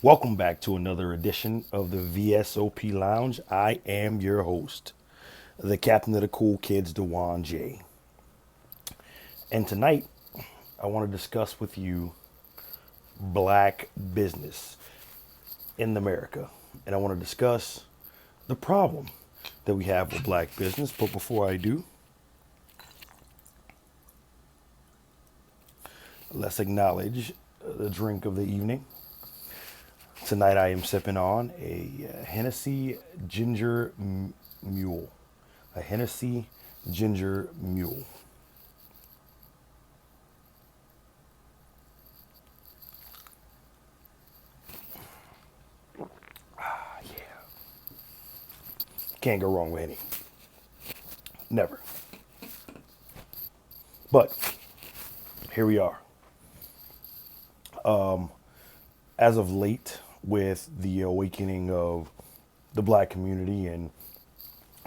Welcome back to another edition of the VSOP Lounge. I am your host, the captain of the cool kids, DeJuan J. And tonight, I want to discuss with you black business in America. And I want to discuss the problem that we have with black business. But before I do, let's acknowledge the drink of the evening. Tonight I am sipping on a Hennessy Ginger Mule. A Hennessy Ginger Mule. Yeah. Can't go wrong with any. Never. But here we are. As of late, with the awakening of the black community and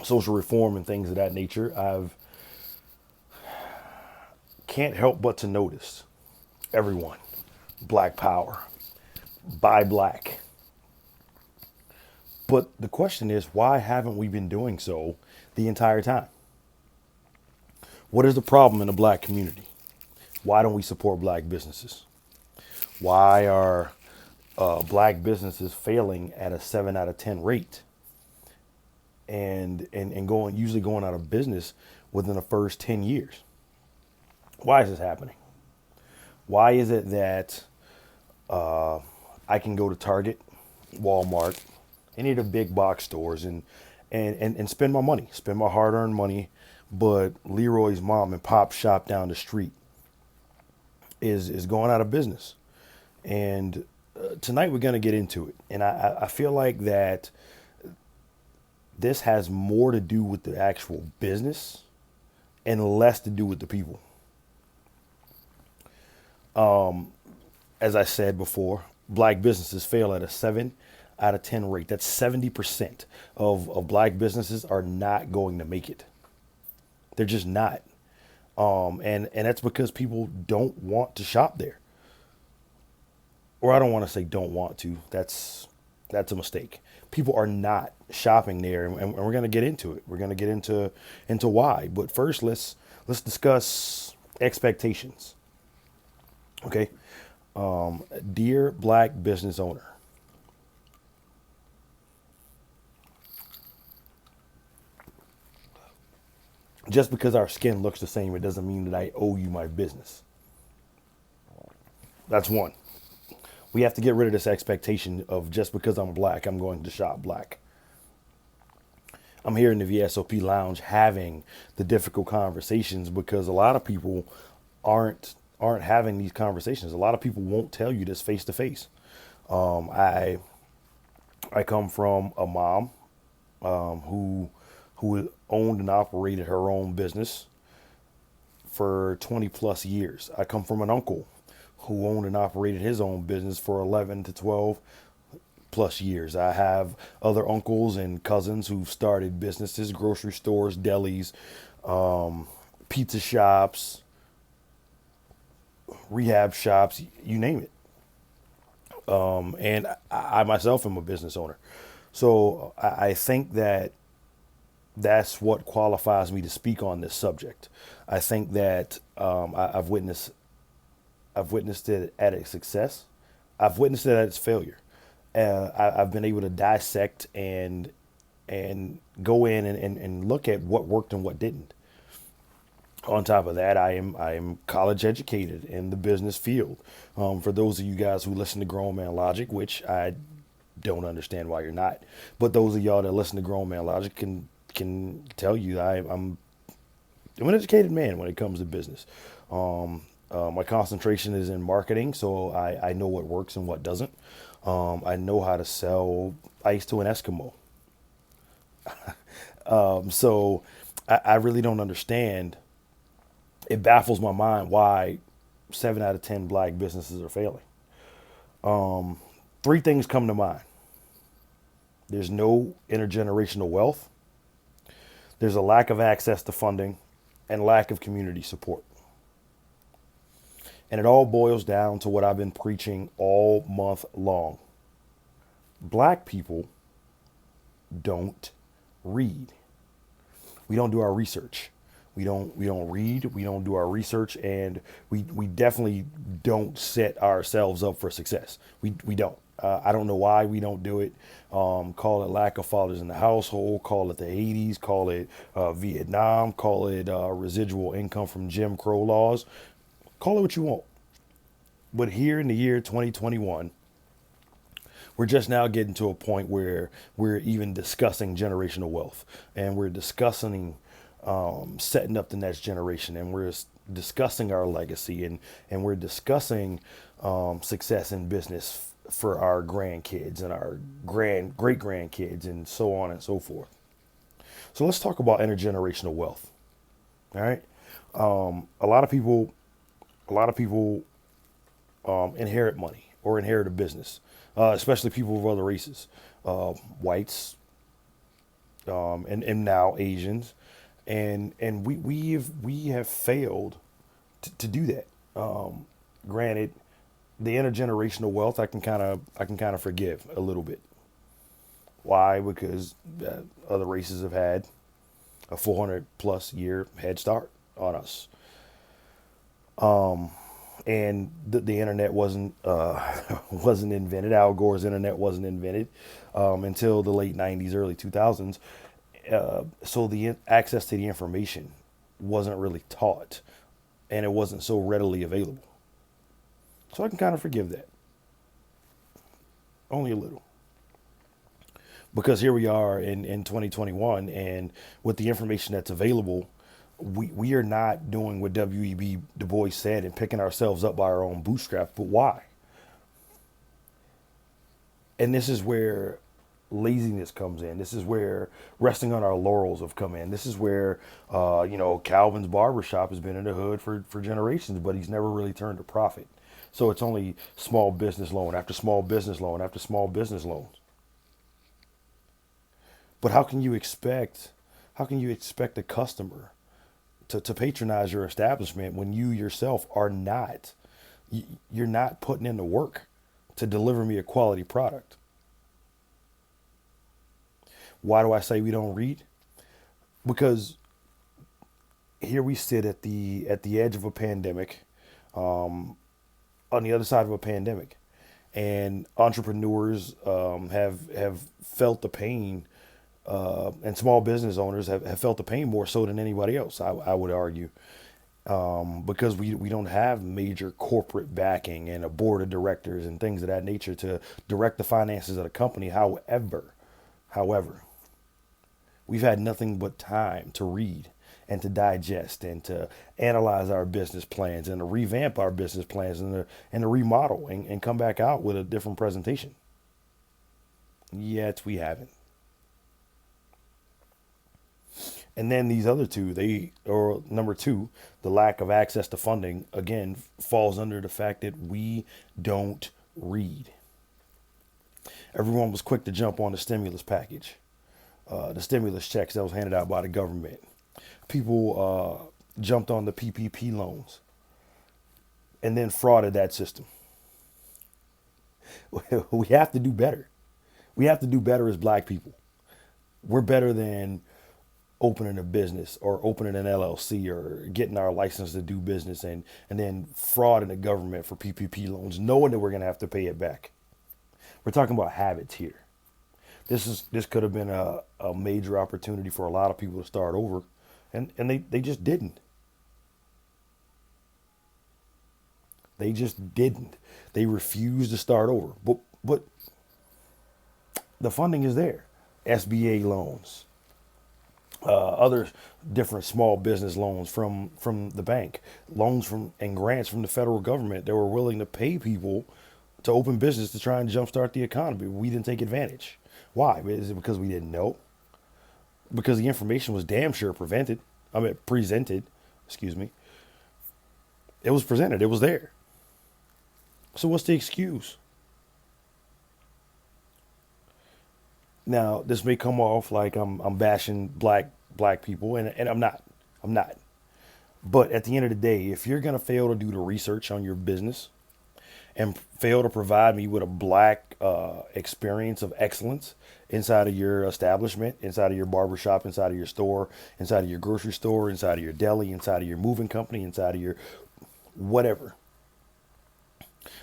social reform and things of that nature, I've can't help but to notice everyone, black power, buy black. But the question is, why haven't we been doing so the entire time? What is the problem in the black community? Why don't we support black businesses? Why are black businesses failing at a 7 out of 10 rate and going usually going out of business within the first 10 years? Why is this happening? Why is it that I can go to Target, Walmart, any of the big box stores and spend my money, spend my hard earned money, but Leroy's mom and pop shop down the street is going out of business? And tonight we're going to get into it. And I feel like that this has more to do with the actual business and less to do with the people. As I said before, black businesses fail at a 7 out of 10 rate. That's 70% of black businesses are not going to make it. They're just not. And that's because people don't want to shop there. Or I don't want to say don't want to. That's a mistake. People are not shopping there, and we're going to get into it. We're going to get into why. But first, let's discuss expectations. Okay, dear black business owner, just because our skin looks the same, it doesn't mean that I owe you my business. That's one. We have to get rid of this expectation of just because I'm black, I'm going to shop black. I'm here in the VSOP lounge having the difficult conversations because a lot of people aren't having these conversations. A lot of people won't tell you this face to face. I come from a mom who owned and operated her own business for 20 plus years. I come from an uncle who owned and operated his own business for 11 to 12 plus years. I have other uncles and cousins who've started businesses, grocery stores, delis, pizza shops, rehab shops, you name it. And I myself am a business owner. So I think that that's what qualifies me to speak on this subject. I think that I've witnessed it at its success. I've witnessed it at its failure. I've been able to dissect and go in and look at what worked and what didn't. On top of that, I am college educated in the business field. For those of you guys who listen to Grown Man Logic, which I don't understand why you're not, but those of y'all that listen to Grown Man Logic can tell you I'm an educated man when it comes to business. My concentration is in marketing, so I know what works and what doesn't. I know how to sell ice to an Eskimo. So I really don't understand. It baffles my mind why 7 out of 10 black businesses are failing. Three things come to mind. There's no intergenerational wealth. There's a lack of access to funding and lack of community support. And it all boils down to what I've been preaching all month long. Black people don't read. We don't do our research. We don't read. We don't do our research, and we definitely don't set ourselves up for success. We don't. I don't know why we don't do it. Call it lack of fathers in the household. Call it the 80s. Call it Vietnam. Call it residual income from Jim Crow laws. Call it what you want. But here in the year 2021, we're just now getting to a point where we're even discussing generational wealth, and we're discussing setting up the next generation, and we're discussing our legacy, and we're discussing success in business for our grandkids and our great grandkids and so on and so forth. So let's talk about intergenerational wealth. All right. A lot of people, inherit money or inherit a business, especially people of other races, whites, and now Asians, and we have failed to do that. Granted, the intergenerational wealth I can kind of forgive a little bit. Why? Because other races have had a 400 plus year head start on us, and the internet wasn't wasn't invented. Al Gore's internet wasn't invented until the late 90s, early 2000s. So the access to the information wasn't really taught, and it wasn't so readily available. So I can kind of forgive that, only a little, because here we are in 2021, and with the information that's available, we are not doing what W.E.B. Du Bois said and picking ourselves up by our own bootstraps. But why? And this is where laziness comes in. This is where resting on our laurels have come in. This is where, Calvin's barbershop has been in the hood for generations, but he's never really turned a profit. So it's only small business loan after small business loan after small business loans. But how can you expect a customer to patronize your establishment when you yourself are not, you're not putting in the work to deliver me a quality product? Why do I say we don't read? Because here we sit at the edge of a pandemic, on the other side of a pandemic, and entrepreneurs have felt the pain, and small business owners have felt the pain more so than anybody else, I would argue, because we don't have major corporate backing and a board of directors and things of that nature to direct the finances of the company. However, we've had nothing but time to read and to digest and to analyze our business plans and to revamp our business plans and to remodel and come back out with a different presentation. Yet we haven't. And then these other two, or number two, the lack of access to funding, again, falls under the fact that we don't read. Everyone was quick to jump on the stimulus package, the stimulus checks that was handed out by the government. People jumped on the PPP loans and then frauded that system. We have to do better. We have to do better as black people. We're better than opening a business or opening an LLC or getting our license to do business and then frauding the government for PPP loans, knowing that we're going to have to pay it back. We're talking about habits here. This could have been a major opportunity for a lot of people to start over, and they just didn't. They just didn't. They refused to start over. But the funding is there. SBA loans, other different small business loans from the bank, loans from and grants from the federal government that were willing to pay people to open business to try and jumpstart the economy. We didn't take advantage. Why? Is it because we didn't know? Because the information was damn sure presented. Excuse me. It was presented. It was there. So what's the excuse? Now, this may come off like I'm bashing black people, and I'm not. I'm not. But at the end of the day, if you're gonna fail to do the research on your business, and fail to provide me with a black experience of excellence inside of your establishment, inside of your barbershop, inside of your store, inside of your grocery store, inside of your deli, inside of your moving company, inside of your whatever,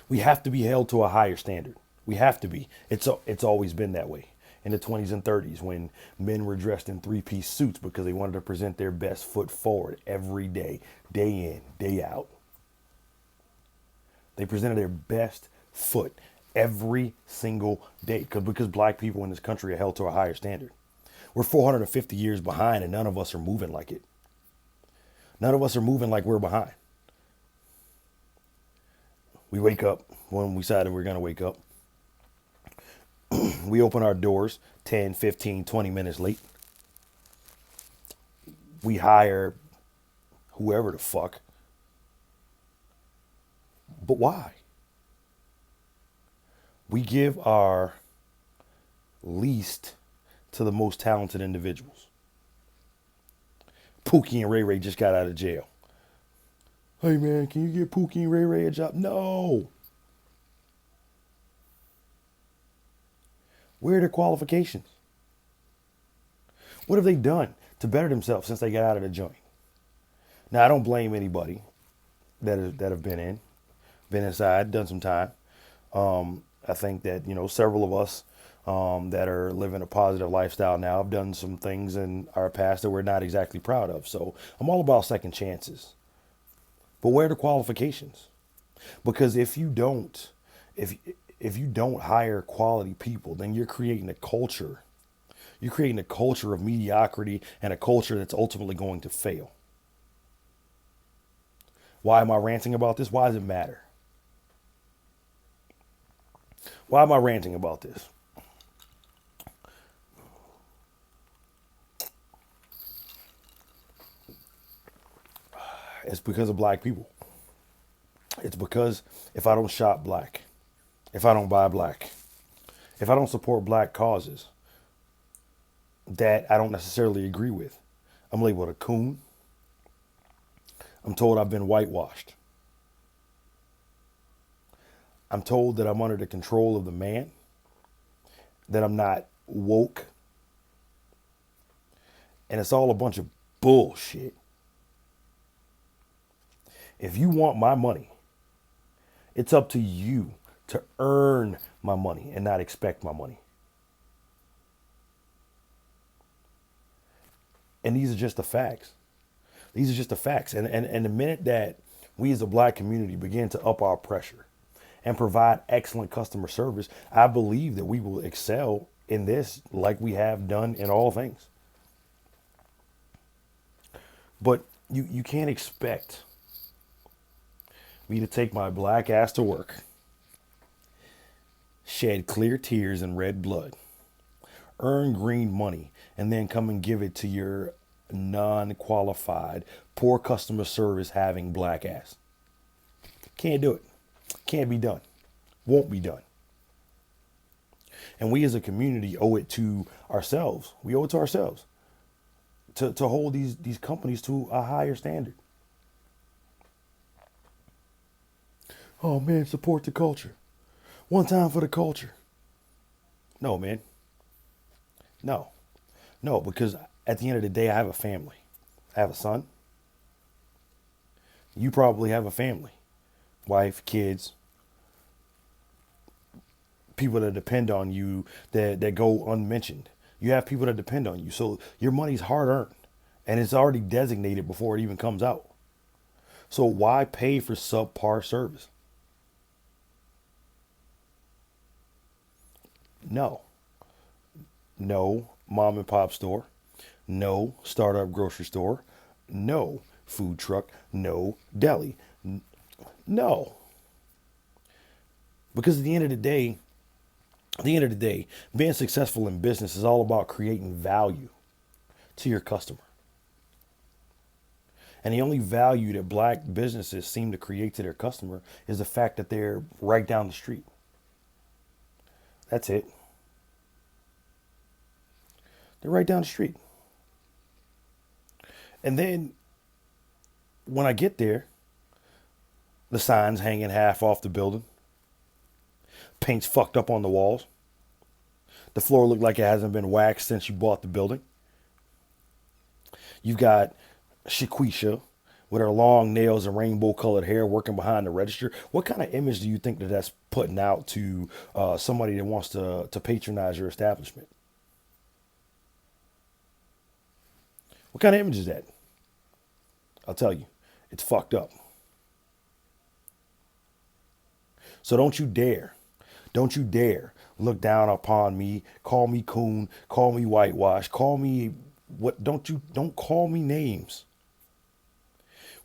we have to be held to a higher standard. We have to be. It's always been that way. In the 20s and 30s, when men were dressed in three-piece suits because they wanted to present their best foot forward every day, day in, day out. They presented their best foot every single day because black people in this country are held to a higher standard. We're 450 years behind and none of us are moving like it. None of us are moving like we're behind. We wake up when we decided we're going to wake up. We open our doors 10, 15, 20 minutes late. We hire whoever the fuck. But why? We give our least to the most talented individuals. Pookie and Ray Ray just got out of jail. Hey man, can you give Pookie and Ray Ray a job? No. Where are their qualifications? What have they done to better themselves since they got out of the joint? Now, I don't blame anybody that have been inside, done some time. I think that, several of us that are living a positive lifestyle now have done some things in our past that we're not exactly proud of. So I'm all about second chances. But where are the qualifications? Because if you don't hire quality people, then you're creating a culture. You're creating a culture of mediocrity and a culture that's ultimately going to fail. Why am I ranting about this? Why does it matter? Why am I ranting about this? It's because of black people. It's because if I don't shop black, if I don't buy black, if I don't support black causes that I don't necessarily agree with, I'm labeled a coon. I'm told I've been whitewashed. I'm told that I'm under the control of the man, that I'm not woke. And it's all a bunch of bullshit. If you want my money, it's up to you to earn my money and not expect my money. And these are just the facts. These are just the facts. And the minute that we as a black community begin to up our pressure and provide excellent customer service, I believe that we will excel in this like we have done in all things. But you can't expect me to take my black ass to work, shed clear tears and red blood, earn green money, and then come and give it to your non-qualified, poor customer service having black ass. Can't do it. Can't be done. Won't be done. And we as a community owe it to ourselves. We owe it to ourselves to hold these companies to a higher standard. Oh man, support the culture. One time for the culture. No, man. No. No, because at the end of the day, I have a family. I have a son. You probably have a family. Wife, kids, people that depend on you that go unmentioned. You have people that depend on you. So your money's hard earned and it's already designated before it even comes out. So why pay for subpar service? No. No mom and pop store. No startup grocery store. No food truck. No deli. No. Because at the end of the day, being successful in business is all about creating value to your customer. And the only value that black businesses seem to create to their customer is the fact that they're right down the street. That's it. They're right down the street. And then when I get there, the sign's hanging half off the building. Paint's fucked up on the walls. The floor looked like it hasn't been waxed since you bought the building. You've got Shaquisha with her long nails and rainbow colored hair working behind the register. What kind of image do you think that that's putting out to somebody that wants to patronize your establishment? What kind of image is that? I'll tell you, it's fucked up. So don't you dare look down upon me, call me coon, call me whitewash, call me what, don't call me names.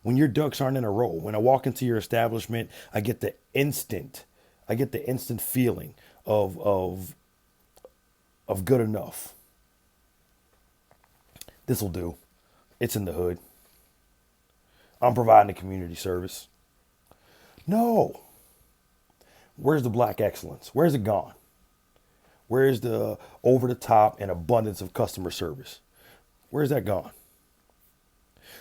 When your ducks aren't in a row, when I walk into your establishment, I get the instant feeling of good enough. This'll do. It's in the hood. I'm providing a community service. No. Where's the black excellence? Where's it gone? Where's the over the top and abundance of customer service? Where's that gone?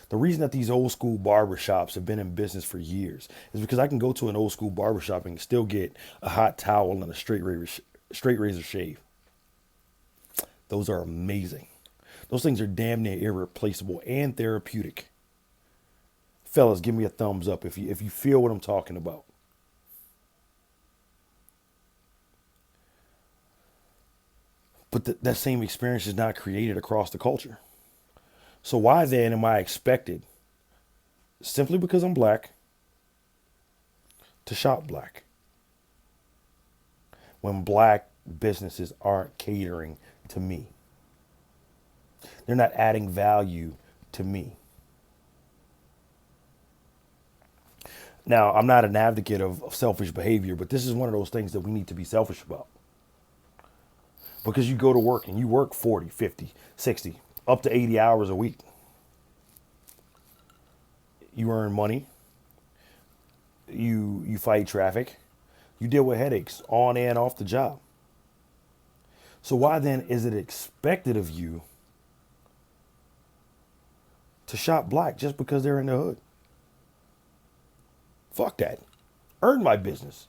The reason that these old school barbershops have been in business for years is because I can go to an old school barbershop and still get a hot towel and a straight razor shave. Those are amazing. Those things are damn near irreplaceable and therapeutic. Fellas, give me a thumbs up if you feel what I'm talking about. But that same experience is not created across the culture. So why then am I expected, simply because I'm black, to shop black? When black businesses aren't catering to me. They're not adding value to me. Now, I'm not an advocate of selfish behavior, but this is one of those things that we need to be selfish about. Because you go to work and you work 40, 50, 60, up to 80 hours a week. You earn money. You fight traffic. You deal with headaches on and off the job. So why then is it expected of you to shop black just because they're in the hood? Fuck that. Earn my business.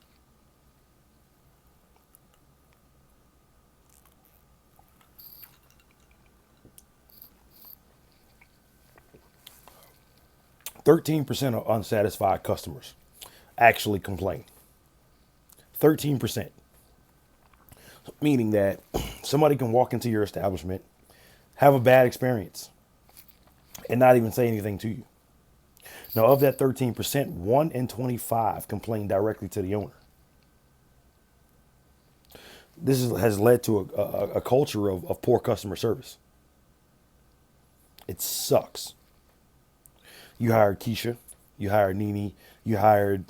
%13 of unsatisfied customers actually complain. 13%. Meaning that somebody can walk into your establishment, have a bad experience, and not even say anything to you. Now, of that 13%, 1 in 25 complain directly to the owner. Has led to a culture of poor customer service. It sucks. You hired Keisha, you hired Nene, you hired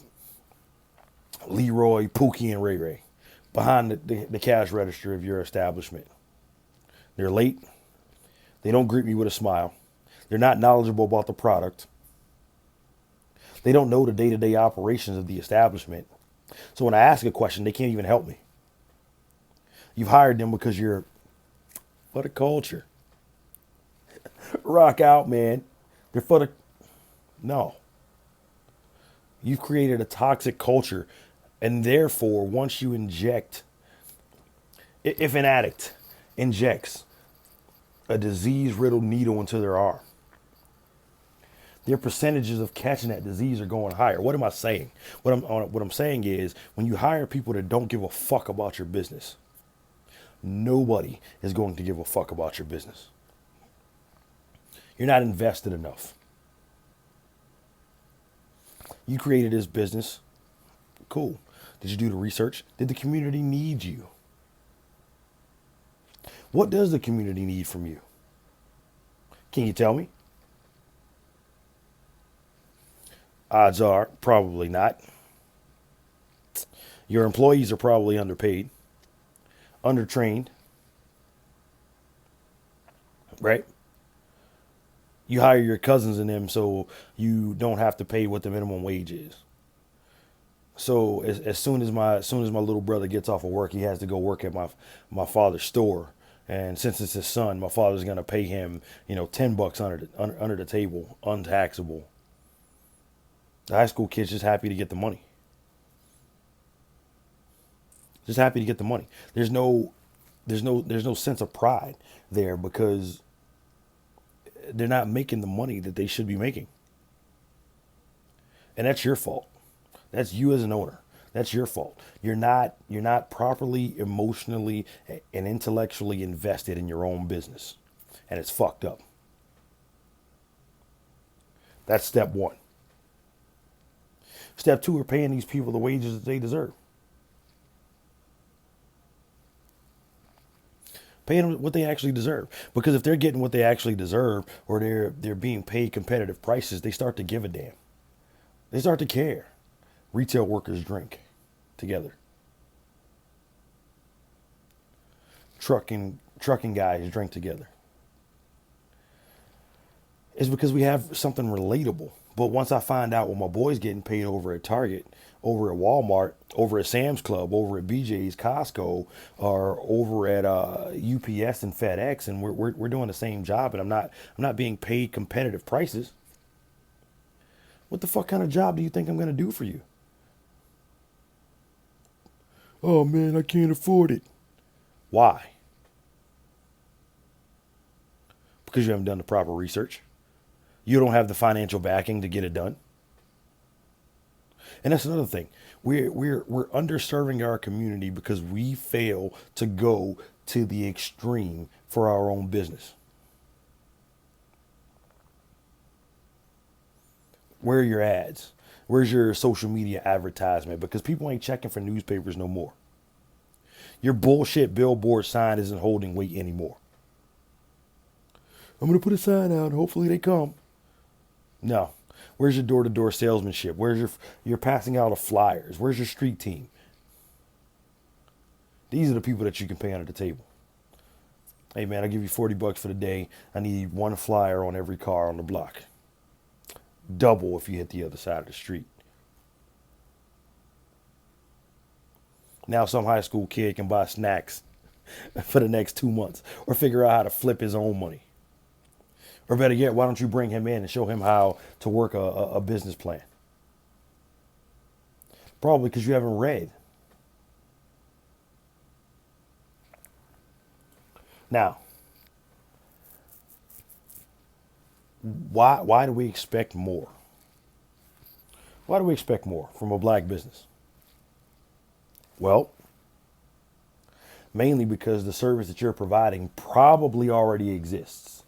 Leroy, Pookie, and Ray Ray behind the cash register of your establishment. They're late. They don't greet me with a smile. They're not knowledgeable about the product. They don't know the day-to-day operations of the establishment. So when I ask a question, they can't even help me. You've hired them because you're for the culture. Rock out, man. They're for the... No. You've created a toxic culture, and therefore, once you inject, if an addict injects a disease-riddled needle into their arm, their percentages of catching that disease are going higher. What am I saying? What I'm saying is, when you hire people that don't give a fuck about your business, nobody is going to give a fuck about your business. You're not invested enough. You created this business. Cool. Did you do the research? Did the community need you? What does the community need from you? Can you tell me? Odds are probably not. Your employees are probably underpaid, undertrained, right? You hire your cousins in them so you don't have to pay what the minimum wage is. So as soon as my little brother gets off of work, he has to go work at my father's store. And since it's his son, my father's gonna pay him, $10 under the table, untaxable. The high school kid's just happy to get the money. Just happy to get the money. There's no sense of pride there because they're not making the money that they should be making. And that's your fault. That's you as an owner. That's your fault. You're not properly emotionally and intellectually invested in your own business. And it's fucked up. That's step one. Step two, we're paying these people the wages that they deserve. Paying them what they actually deserve. Because if they're getting what they actually deserve or they're being paid competitive prices, they start to give a damn. They start to care. Retail workers drink together. Trucking guys drink together. It's because we have something relatable. But once I find out what my boy's getting paid over at Target, over at Walmart, over at Sam's Club, over at BJ's, Costco, or over at UPS and FedEx, and we're doing the same job, and I'm not being paid competitive prices. What the fuck kind of job do you think I'm gonna do for you? Oh man, I can't afford it. Why? Because you haven't done the proper research. You don't have the financial backing to get it done. And that's another thing. We're underserving our community because we fail to go to the extreme for our own business. Where are your ads? Where's your social media advertisement? Because people ain't checking for newspapers no more. Your bullshit billboard sign isn't holding weight anymore. I'm going to put a sign out. Hopefully they come. No. Where's your door-to-door salesmanship? Where's you're passing out of flyers? Where's your street team? These are the people that you can pay under the table. Hey man, I'll give you $40 for the day. I need one flyer on every car on the block. Double if you hit the other side of the street. Now some high school kid can buy snacks for the next 2 months or figure out how to flip his own money. Or better yet, why don't you bring him in and show him how to work a business plan? Probably because you haven't read. Now, why do we expect more? Why do we expect more from a black business? Well, mainly because the service that you're providing probably already exists.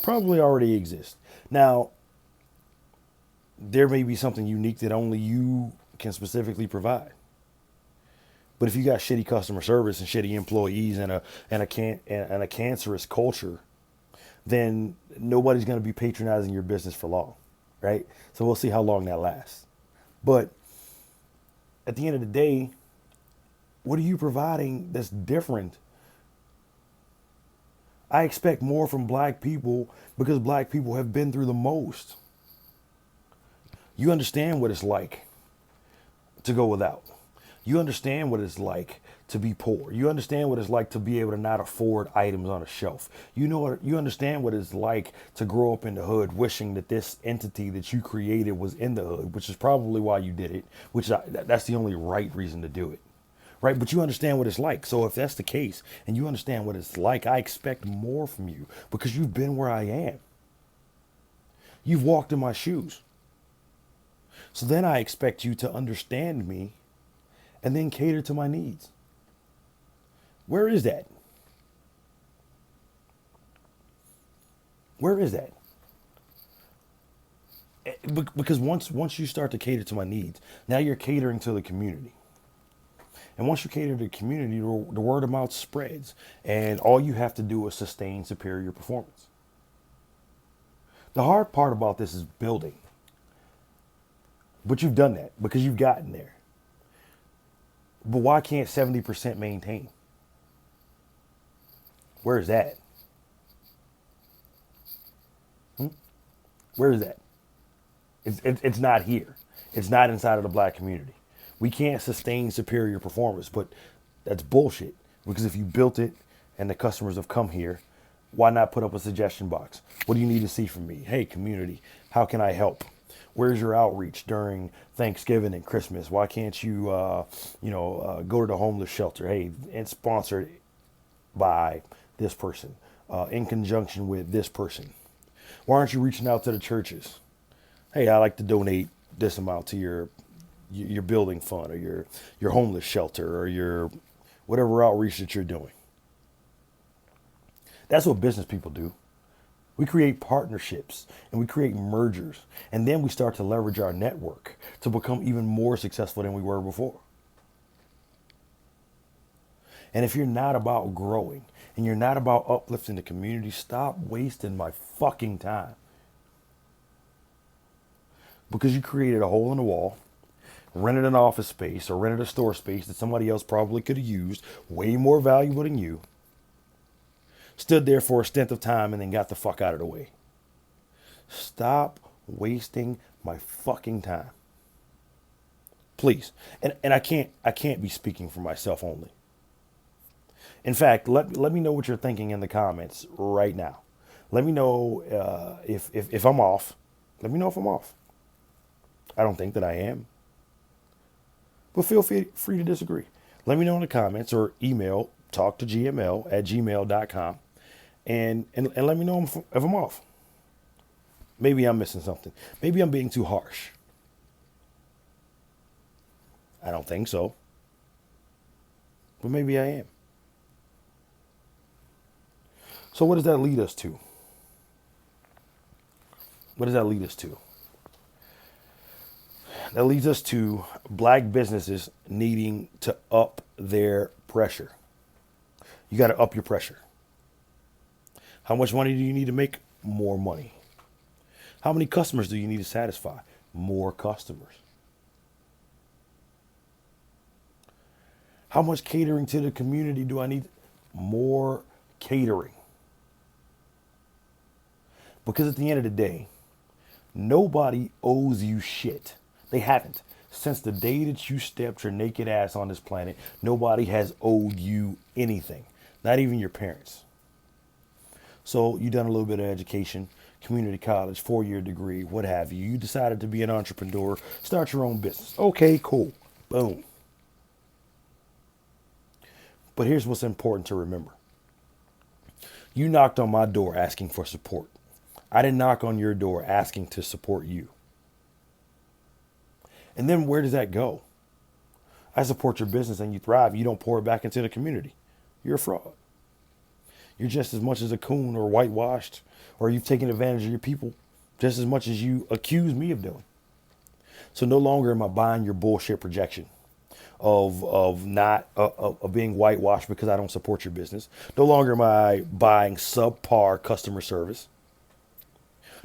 Probably already exists. Now, there may be something unique that only you can specifically provide. But if you got shitty customer service and shitty employees and a cancerous culture, then nobody's going to be patronizing your business for long, right? So we'll see how long that lasts. But at the end of the day, what are you providing that's different? I expect more from black people because black people have been through the most. You understand what it's like to go without. You understand what it's like to be poor. You understand what it's like to be able to not afford items on a shelf. You understand what it's like to grow up in the hood wishing that this entity that you created was in the hood, which is probably why you did it, that's the only right reason to do it. Right? But you understand what it's like. So if that's the case and you understand what it's like, I expect more from you because you've been where I am. You've walked in my shoes. So then I expect you to understand me and then cater to my needs. Where is that? Where is that? Because once you start to cater to my needs, now you're catering to the community. And once you cater to the community, the word of mouth spreads. And all you have to do is sustain superior performance. The hard part about this is building. But you've done that because you've gotten there. But why can't 70% maintain? Where is that? Where is that? It's not here. It's not inside of the black community. We can't sustain superior performance, but that's bullshit. Because if you built it and the customers have come here, why not put up a suggestion box? What do you need to see from me? Hey, community, how can I help? Where's your outreach during Thanksgiving and Christmas? Why can't you, go to the homeless shelter? Hey, and sponsored by this person, in conjunction with this person. Why aren't you reaching out to the churches? Hey, I like to donate this amount to your building fund or your homeless shelter or your whatever outreach that you're doing. That's what business people do. We create partnerships and we create mergers, and then we start to leverage our network to become even more successful than we were before. And if you're not about growing and you're not about uplifting the community, stop wasting my fucking time. Because you created a hole in the wall, rented an office space or rented a store space that somebody else probably could have used, way more valuable than you, stood there for a stint of time and then got the fuck out of the way. Stop wasting my fucking time. Please. And I can't be speaking for myself only. In fact, let me know what you're thinking in the comments right now. Let me know if I'm off. Let me know if I'm off. I don't think that I am. But feel free to disagree. Let me know in the comments or email talktogml@gmail.com and let me know if I'm off. Maybe I'm missing something. Maybe I'm being too harsh. I don't think so. But maybe I am. So what does that lead us to? What does that lead us to? That leads us to black businesses needing to up their pressure. You got to up your pressure. How much money do you need to make? More money. How many customers do you need to satisfy? More customers. How much catering to the community do I need? More catering. Because at the end of the day, nobody owes you shit. They haven't. Since the day that you stepped your naked ass on this planet, nobody has owed you anything. Not even your parents. So you done a little bit of education, community college, 4-year degree, what have you. You decided to be an entrepreneur, start your own business. Okay, cool. Boom. But here's what's important to remember. You knocked on my door asking for support. I didn't knock on your door asking to support you. And then where does that go? I support your business and you thrive. You don't pour it back into the community. You're a fraud. You're just as much as a coon or whitewashed, or you've taken advantage of your people just as much as you accuse me of doing. So no longer am I buying your bullshit projection of being whitewashed because I don't support your business. No longer am I buying subpar customer service.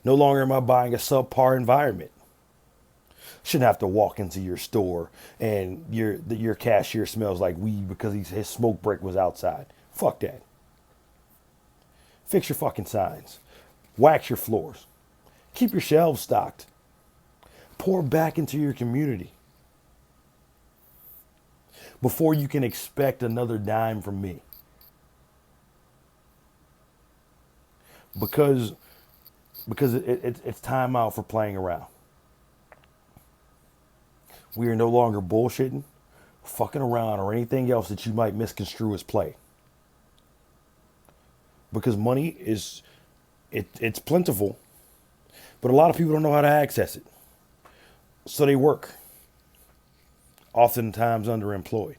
No longer am I buying a subpar environment. Shouldn't have to walk into your store and your cashier smells like weed because his smoke break was outside. Fuck that. Fix your fucking signs. Wax your floors. Keep your shelves stocked. Pour back into your community before you can expect another dime from me. Because it's time out for playing around. We are no longer bullshitting, fucking around, or anything else that you might misconstrue as play. Because money it's plentiful, but a lot of people don't know how to access it. So they work, oftentimes underemployed.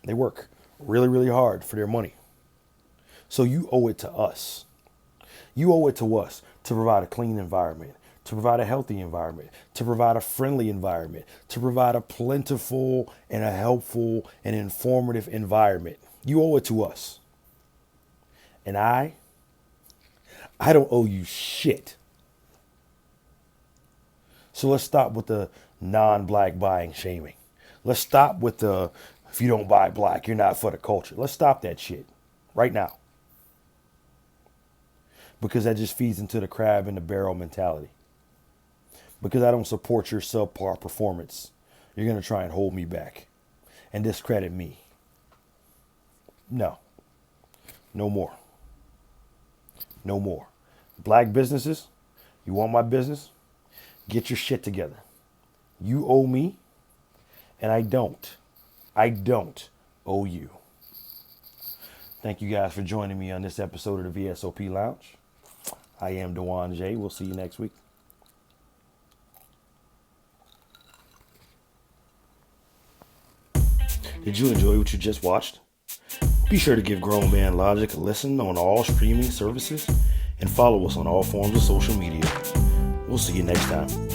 They work really, really hard for their money. So you owe it to us. You owe it to us to provide a clean environment, to provide a healthy environment, to provide a friendly environment, to provide a plentiful and a helpful and informative environment. You owe it to us. And I don't owe you shit. So let's stop with the non-black buying shaming. Let's stop with the, if you don't buy black, you're not for the culture. Let's stop that shit right now. Because that just feeds into the crab in the barrel mentality. Because I don't support your subpar performance, you're going to try and hold me back and discredit me. No. No more. No more. Black businesses, you want my business? Get your shit together. You owe me, and I don't. I don't owe you. Thank you guys for joining me on this episode of the VSOP Lounge. I am DeJuan J. We'll see you next week. Did you enjoy what you just watched? Be sure to give Grown Man Logic a listen on all streaming services and follow us on all forms of social media. We'll see you next time.